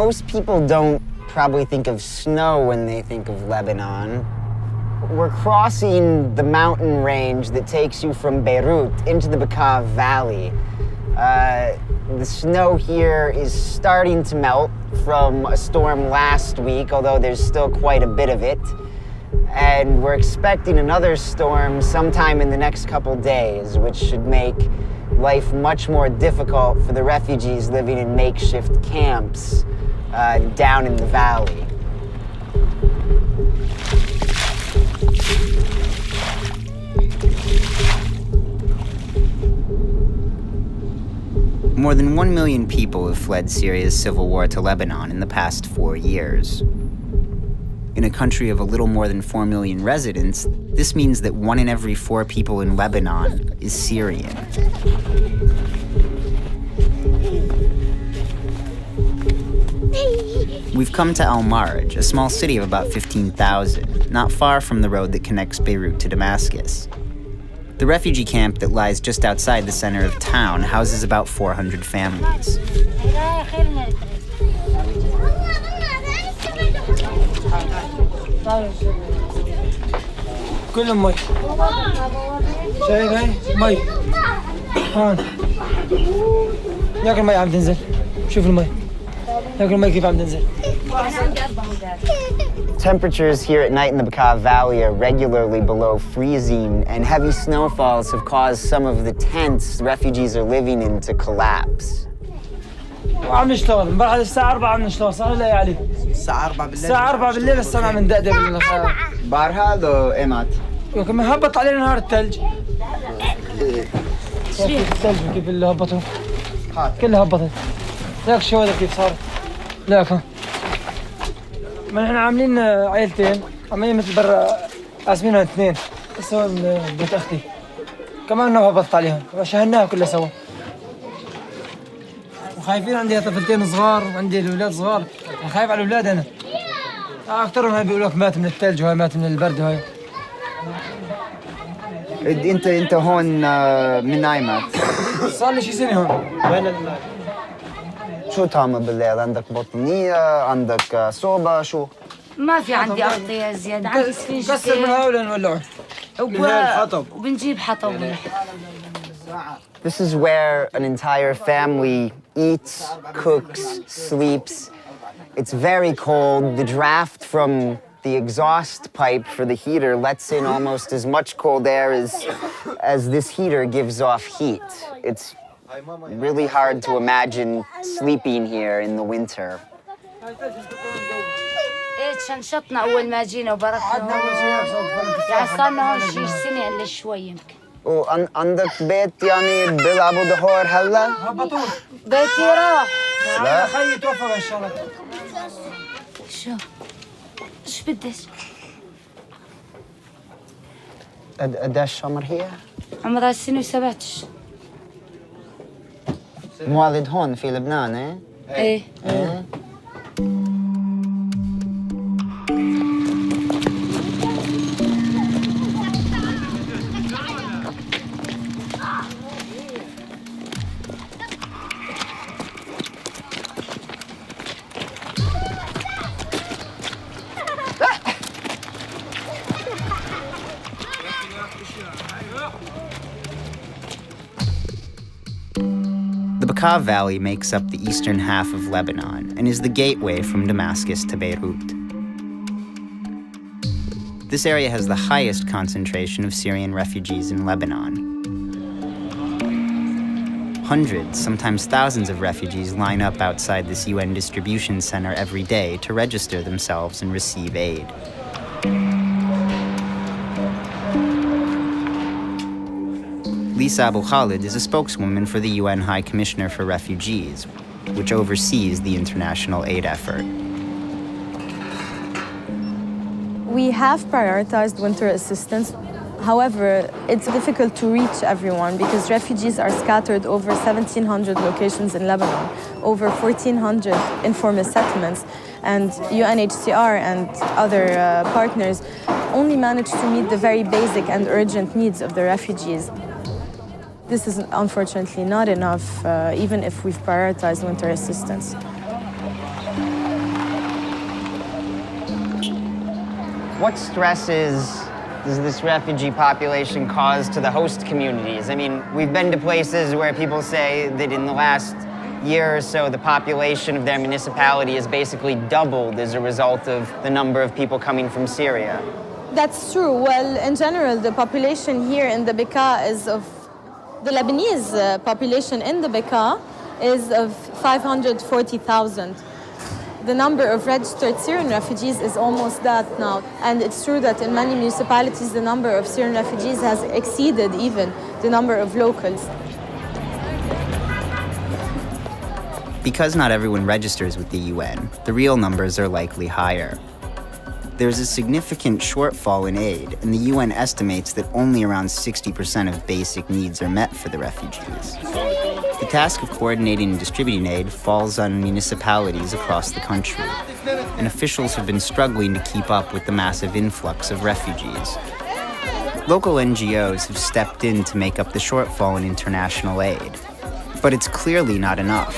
Most people don't probably think of snow when they think of Lebanon. We're crossing the mountain range that takes you from Beirut into the Bekaa Valley. The snow here is starting to melt from a storm last week, although there's still quite a bit of it. And we're expecting another storm sometime in the next couple days, which should make life much more difficult for the refugees living in makeshift camps down in the valley. More than 1 million people have fled Syria's civil war to Lebanon in the past 4 years. In a country of a little more than 4 million residents, this means that 1 in every 4 people in Lebanon is Syrian. We've come to Al-Marj, a small city of about 15,000, not far from the road that connects Beirut to Damascus. The refugee camp that lies just outside the center of town houses about 400 families. كلهم مي شايف هاي مي هون ياك المي عم تنزل شوف المي ياك المي كيف عم تنزل. Temperatures here at night in the Bekaa Valley are regularly below freezing, and heavy snowfalls have caused some of the tents refugees are living in to collapse. وعم نشتغل امبارح الساعة 4 عم نشتغل صح ولا يا علي؟ الساعة 4 بالليل. الساعة 4 بالليل هسه عم ندقدق بالنهار. بارها لو إيمات؟ كمان هبط علينا نهار الثلج. كيف الثلج كيف اللي هبطوا؟ كلها هبطت. لك الشوادر كيف صارت؟ لك ها. ما نحن عاملين عائلتين، عاملين مثل برا قاسمينهم 2. بس هون بيت أختي. كمان هبطت عليهم، شهناها كلها سوا. وخايفين عندي طفلتين صغار وعندي الأولاد صغار، خايف على الأولاد أنا. أكثرهم هاي بيقولوا لك مات من الثلج وهاي مات من البرد وهاي. أنت هون من أي مات؟ صار لي شي سنة هون. وين شو تعمل بالليل؟ عندك بطانية؟ عندك صوبة؟ شو؟ ما في عندي أغطية زيادة، عندي سفنجتين. كسر من هؤلاء نولعه. وبنجيب حطب. This is where an entire family eats, cooks, sleeps. It's very cold. The draft from the exhaust pipe for the heater lets in almost as much cold air as this heater gives off heat. It's really hard to imagine sleeping here in the winter. شنشطنا أول ما جينا وبركنا يعني صارنا هون شي سنة إلا شوي يمكن. وعندك بيت يعني بيلعبوا ظهور هلا؟ هبطوه. بيتي راح. لا خيي توفى إن شاء الله. شو بدش؟ قديش عمر هي؟ عمرها 1 سنة و7 موالد هون في لبنان ايه؟ ايه. The Bekaa Valley makes up the eastern half of Lebanon and is the gateway from Damascus to Beirut. This area has the highest concentration of Syrian refugees in Lebanon. Hundreds, sometimes thousands of refugees line up outside this UN distribution center every day to register themselves and receive aid. Lisa Abu Khalid is a spokeswoman for the UN High Commissioner for Refugees, which oversees the international aid effort. We have prioritized winter assistance. However, it's difficult to reach everyone because refugees are scattered over 1,700 locations in Lebanon, over 1,400 informal settlements, and UNHCR and other partners only manage to meet the very basic and urgent needs of the refugees. This is unfortunately not enough, even if we've prioritized winter assistance. What stresses does this refugee population cause to the host communities? I mean, we've been to places where people say that in the last year or so, the population of their municipality has basically doubled as a result of the number of people coming from Syria. That's true. Well, in general, the population here in the Bekaa is of the Lebanese population in the Bekaa is of 540,000. The number of registered Syrian refugees is almost that now. And it's true that in many municipalities, the number of Syrian refugees has exceeded even the number of locals. Because not everyone registers with the UN, the real numbers are likely higher. There's a significant shortfall in aid, and the UN estimates that only around 60% of basic needs are met for the refugees. The task of coordinating and distributing aid falls on municipalities across the country, and officials have been struggling to keep up with the massive influx of refugees. Local NGOs have stepped in to make up the shortfall in international aid, but it's clearly not enough.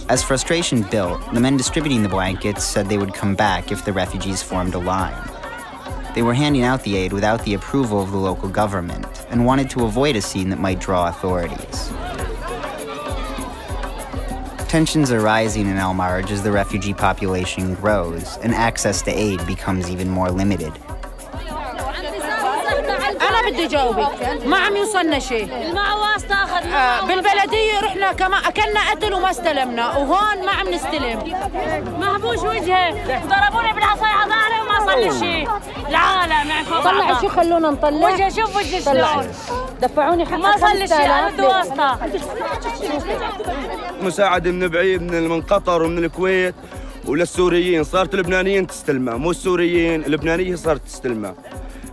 As frustration built, the men distributing the blankets said they would come back if the refugees formed a line. They were handing out the aid without the approval of the local government and wanted to avoid a scene that might draw authorities. Tensions are rising in Al-Marj as the refugee population grows and access to aid becomes even more limited. أنا بدي جاوبك ما عم يوصلنا شيء المعواص تاخذ بالبلدية رحنا كمان أكلنا قتل وما استلمنا وهون ما عم نستلم مهبوش وجهي ضربوني بالعصاية على ظهري وما صار لي شيء العالم يعني طلع شو خلونا نطلع وجهي شوف وجهي شلون دفعوني حق ما صار لي شيء أنا بدي واسطة مساعدة من بعيد من قطر ومن الكويت وللسوريين صارت اللبنانيين تستلمها مو السوريين اللبنانية صارت تستلمها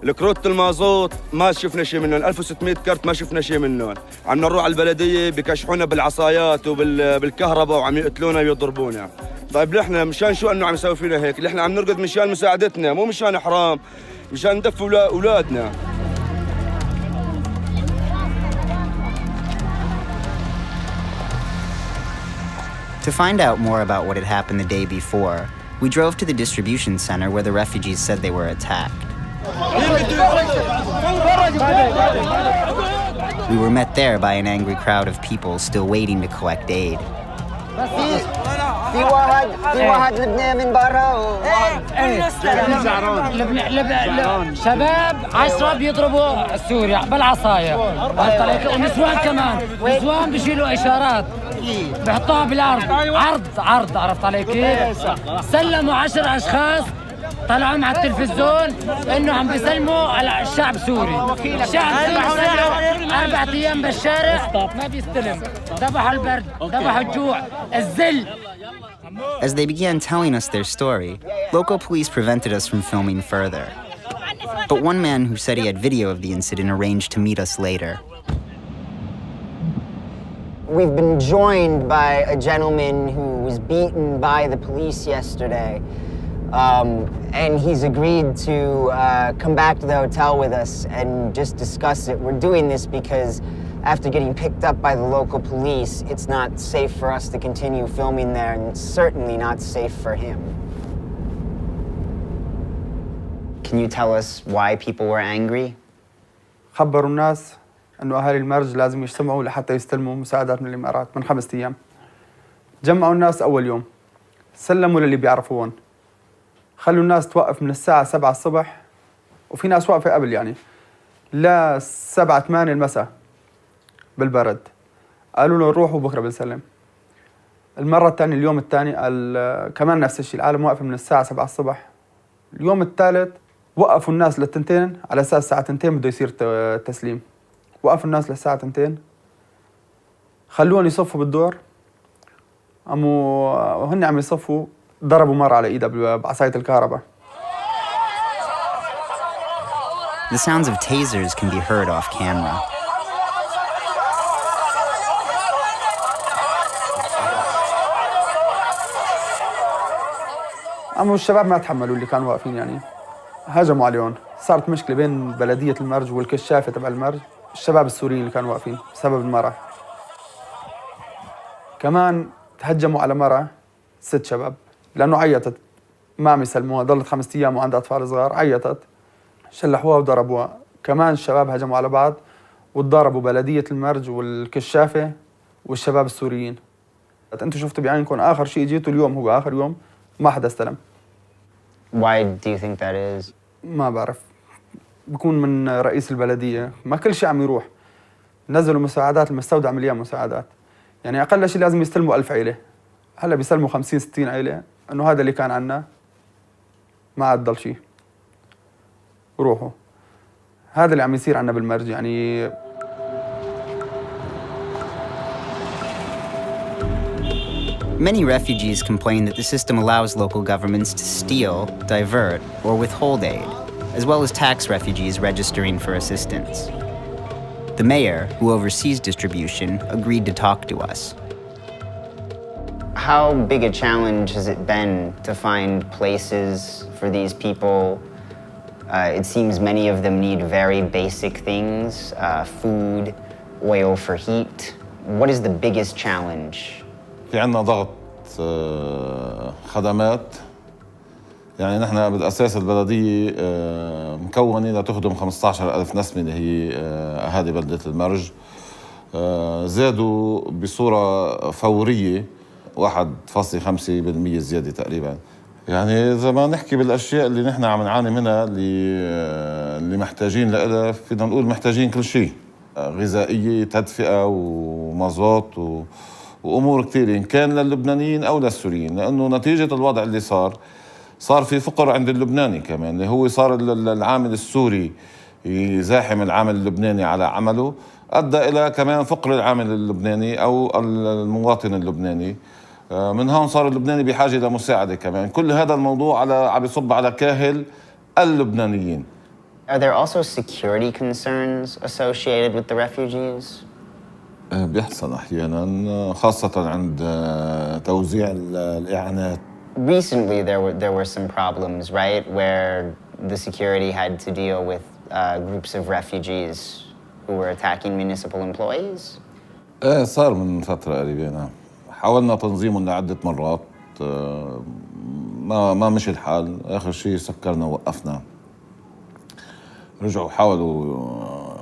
الكروت المازوت ما شفنا شيء منهم 1600 كرت ما شفنا شيء منهم عم نروح على البلديه بكشحونا بالعصايات وبالكهرباء وعم يقتلونا ويضربونا طيب نحن مشان شو انه عم يسوي فينا هيك نحن عم نرقد مشان مساعدتنا مو مشان حرام مشان ندفي اولادنا. To find out more about what had happened the day before, we drove to the distribution center where the refugees said they were attacked. We were met there by an angry crowd of people still waiting to collect aid. في واحد لبناني من برا شباب 10 بيضربوا سوريا بالعصاية ونسوان كمان نسوان بيشيلوا إشارات بيحطوها بالأرض عرض عرفت علي كيف؟ سلموا 10 أشخاص طلعوا مع التلفزيون انه عم بيسلموا على الشعب السوري. الشعب السوري 4 ايام بالشارع ما بيستلم. ذبحوا البرد، ذبحوا الجوع، الذل. As they began telling us their story, local police prevented us from filming further. But one man who said he had video of the incident arranged to meet us later. We've been joined by a gentleman who was beaten by the police yesterday. And he's agreed to come back to the hotel with us and just discuss it. We're doing this because after getting picked up by the local police, it's not safe for us to continue filming there, and it's certainly not safe for him. Can you tell us why people were angry? خبروا الناس انه اهالي المرج لازم يجتمعوا لحتى يستلموا مساعدات من الامارات من 5 ايام. جمعوا الناس اول يوم، سلموا للي بيعرفوهم. خلوا الناس توقف من الساعة 7 الصبح وفي ناس واقفة قبل يعني لا 7-8 المساء بالبرد. قالوا له روحوا بكرة بنسلم. المرة الثانية اليوم الثاني قال كمان نفس الشيء، العالم واقفة من الساعة 7 الصبح. اليوم الثالث وقفوا الناس للتنتين على أساس الساعة 2 بده يصير تسليم. وقفوا الناس للساعة 2 خلوهم يصفوا بالدور. وهن عم يصفوا ضربوا مرة على إيدها بعصاية الكهرباء. The sounds of tasers can be heard off camera. الشباب ما تحملوا اللي كانوا واقفين يعني هجموا عليهم. صارت مشكلة بين بلدية المرج والكشافة تبع المرج، الشباب السوريين اللي كانوا واقفين بسبب المرة. كمان تهجموا على مرة 6 شباب لأنه عيطت ما عم يسلموها، ضلت 5 أيام وعندها أطفال صغار، عيطت شلحوها وضربوها. كمان الشباب هجموا على بعض وتضاربوا بلدية المرج والكشافة والشباب السوريين. أنتوا شفتوا بعينكم آخر شيء جيتوا اليوم هو آخر يوم ما حدا استلم. Why do you think that is? ما بعرف، بكون من رئيس البلدية، ما كل شيء عم يروح. نزلوا مساعدات، المستودع مليان مساعدات، يعني أقل شيء لازم يستلموا 1000 عيلة. هلا بيسلموا 50-60 عيلة، إنه هذا اللي كان عنا ما عاد ضل شيء. روحوا. هذا اللي عم يصير عنا بالمرج يعني. Many refugees complain that the system allows local governments to steal, divert, or withhold aid, as well as tax refugees registering for assistance. The mayor, who oversees distribution, agreed to talk to us. How big a challenge has it been to find places for these people? It seems many of them need very basic things, food, oil for heat. What is the biggest challenge? في عنا ضغط خدمات، يعني نحن بالأساس البلدية مكونة لتخدم 15,000 نسمة اللي هي أهالي بلدة المرج. زادوا بصورة فورية 1.5% زيادة تقريبا. يعني إذا ما نحكي بالأشياء اللي نحن عم نعاني منها اللي محتاجين لها، فينا نقول محتاجين كل شيء، غذائية، تدفئة ومازوت وأمور كثيرة، إن كان للبنانيين أو للسوريين، لأنه نتيجة الوضع اللي صار في فقر عند اللبناني كمان، اللي هو صار العامل السوري يزاحم العامل اللبناني على عمله، أدى إلى كمان فقر العامل اللبناني أو المواطن اللبناني. من هون صار اللبناني بحاجة لمساعدة كمان. كل هذا الموضوع عم يصب على كاهل اللبنانيين. Are there also security concerns associated with the refugees? بيحصل أحياناً، خاصة عند توزيع الإعانات. Recently there were some problems, right, where the security had to deal with groups of refugees who were attacking municipal employees? صار من فترة قريبة، نعم. حاولنا تنظيمهم لعدة مرات، ما مشي الحال. آخر شيء سكرنا ووقفنا. رجعوا حاولوا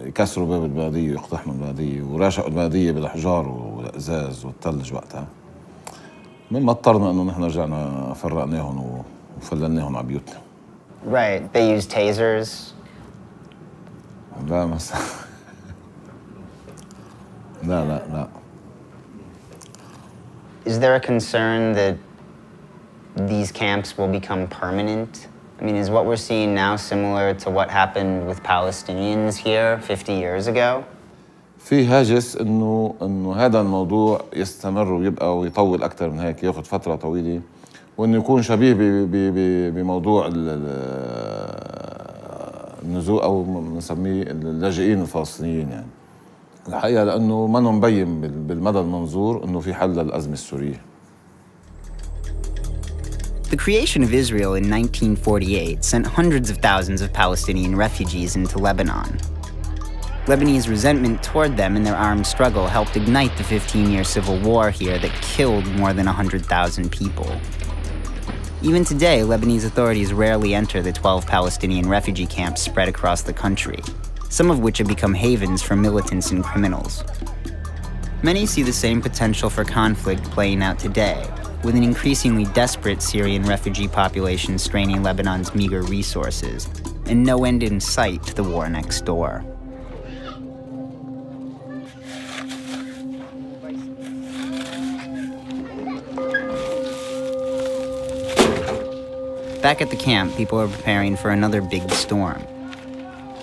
يكسروا باب البلدية ويقتحموا البلدية وراشقوا البلدية بالأحجار والإزاز والثلج وقتها. من ما اضطرنا إنه نحن رجعنا فرقناهم وفللناهم على بيوتنا. Right. They use tasers. لا مثلا لا. Is there a concern that these camps will become permanent? I mean, is what we're seeing now similar to what happened with Palestinians here 50 years ago? في هاجس إنه هذا الموضوع يستمر ويبقى ويطول أكثر من هيك، ياخذ فترة طويلة، وإنه يكون شبيه بموضوع النزوع أو نسميه اللاجئين الفلسطينيين. يعني الحقيقة لأنه ما مبين بالمدى المنظور إنه في حل للأزمة السورية. The creation of Israel in 1948 sent hundreds of thousands of Palestinian refugees into Lebanon. Lebanese resentment toward them in their armed struggle helped ignite the 15-year civil war here that killed more than 100,000 people. Even today, Lebanese authorities rarely enter the 12 Palestinian refugee camps spread across the country, some of which have become havens for militants and criminals. Many see the same potential for conflict playing out today, with an increasingly desperate Syrian refugee population straining Lebanon's meager resources, and no end in sight to the war next door. Back at the camp, people are preparing for another big storm.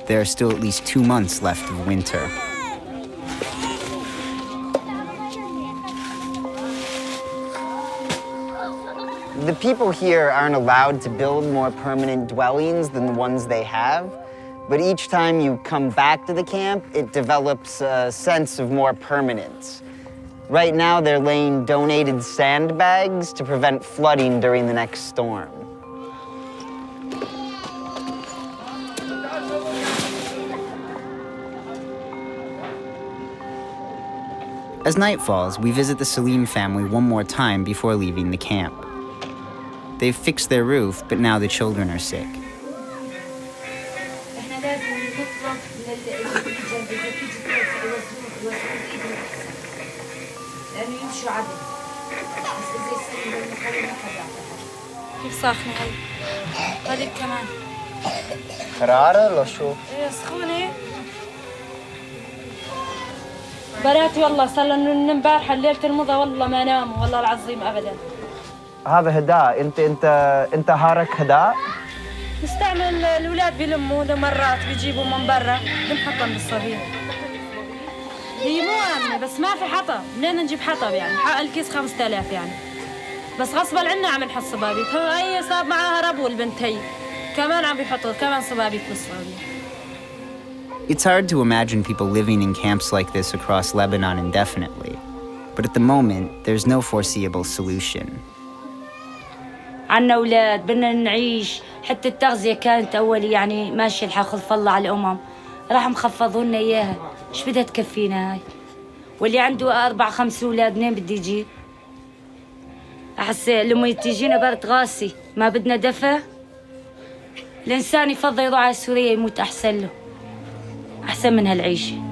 There are still at least 2 months left of winter. The people here aren't allowed to build more permanent dwellings than the ones they have, but each time you come back to the camp, it develops a sense of more permanence. Right now, they're laying donated sandbags to prevent flooding during the next storm. As night falls, we visit the Salim family one more time before leaving the camp. They've fixed their roof, but now the children are sick. كيف ساخنة هاي؟ هذيك كمان. حرارة ولا شو؟ ايه سخونة. بناتي والله صار لنا من امبارح الليلة المضى والله ما ناموا والله العظيم ابدا. هذا هداء، انت هارك هداء؟ نستعمل الاولاد بيلموا مرات بيجيبوا من برا بنحطهم بالصبية. هي مو آمنة بس ما في حطب، منين نجيب حطب يعني؟ حق الكيس 5000 يعني. بس غصبا عنا عم نحط صبابيط، هي صاب معاها ربو البنت هي. كمان عم بيحطوا كمان صبابيط بالصبية. It's hard to imagine people living in camps like this across Lebanon indefinitely, but at the moment, there's no foreseeable solution. عنا أولاد بدنا نعيش، حتى التغذية كانت أول يعني ماشي الحال خلف الله على الأمم، راح مخفضوا لنا إياها، إيش بدها تكفينا هاي؟ واللي عنده 4 5 أولاد منين بدي يجيب؟ أحس لما تجينا برد غاسي ما بدنا دفى، الإنسان يفضل يروح على سوريا يموت أحسن له، أحسن من هالعيشة.